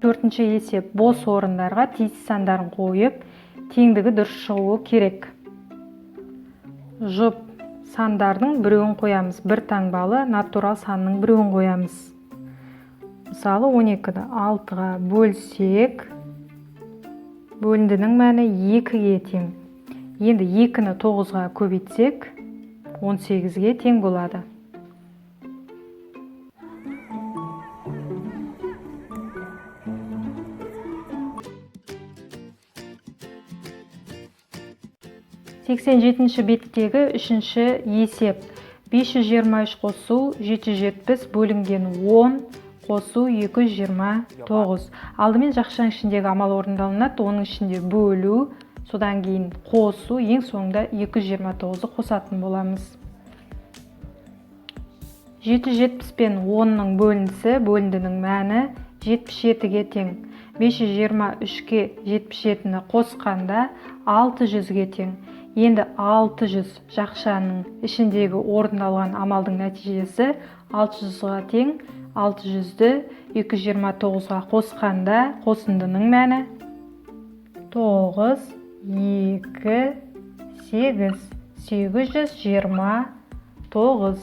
төртінші есеп бос орындарға тиісті сандарын қойып, теңдігі дұрыс шығуы керек. Жұп сандардың біреуін қоямыз. Бір таңбалы натурал санның біреуін қоямыз. Мысалы 12-ді 6-ға бөлсек, бөліндінің мәні 2-ге тең. Енді 2-ні 9-ға көбейтсек, 18-ге тең болады. Сексен жетінші беттегі үшінші есеп. 523 қосу 770 бөлінген 10 қосу 229. Алдымен жақшаның ішіндегі амал орындалынады, оның ішінде бөлу, содан кейін қосу, ең соңында 229-ды қосатын боламыз. 770 пен 10-ның бөлінісі, бөліндінің мәні 77-ге тең. 523-ке 77-ні қосқанда 600-ге тең. Енді 600 жақшаның ішіндегі орындалған амалдың нәтижесі 600-ға тең. 600-ді 229-ға қосқанда қосындының мәні 9, 2, 8, 829.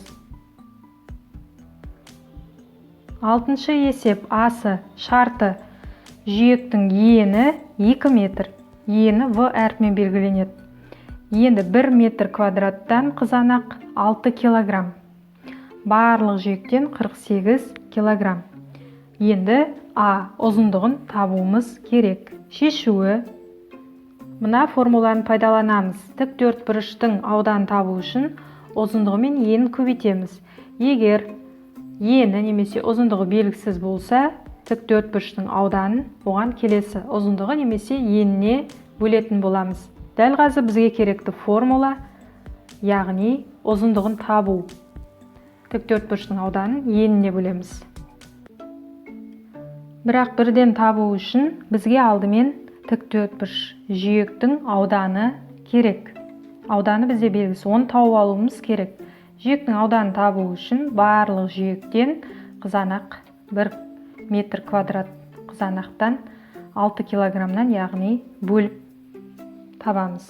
Алтыншы есеп асы шарты. Жиектің ені 2 метр. Ені В әрпімен белгіленеді. Енді 1 метр квадраттан қызанақ 6 килограмм. Барлық жиектен 48 килограмм. Енді А ұзындығын табуымыз керек. Шешуі. Мына формуланы пайдаланамыз. Тік төртбұрыштың ауданын табу үшін ұзындығы мен енін көбейтеміз. Егер ені немесе ұзындығы белгісіз болса, тік төртбұрыштың ауданын оған келесі ұзындығы немесе еніне бөлетін боламыз. Дәл қазір бізге керекті формула, яғни ұзындығын табу. Тік төртбұрыштың ауданын еніне бөлеміз. Бірақ бірден табу үшін бізге алдымен тік төртбұрыш жиектің ауданы керек. Ауданы бізде белгісіз, оны тауып алуымыз керек. Жиектің ауданын табу үшін барлық жиектен қызанақ 1 метр квадрат қызанақтан 6 килограммнан, яғни бөліп табамыз.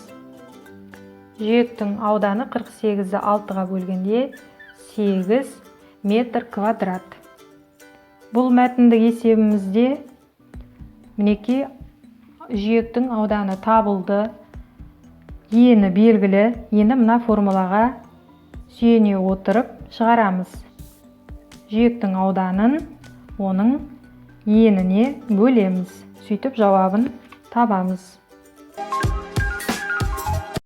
Жиектің ауданы 48-ді 6-ға бөлгенде 8 метр квадрат. Бұл мәтіндік есебімізде мінекей жиектің ауданы табылды. Ені белгілі. Енді мына формулаға сүйене отырып шығарамыз. Жиектің ауданын оның еніне бөлеміз. Сөйтіп жауабын табамыз.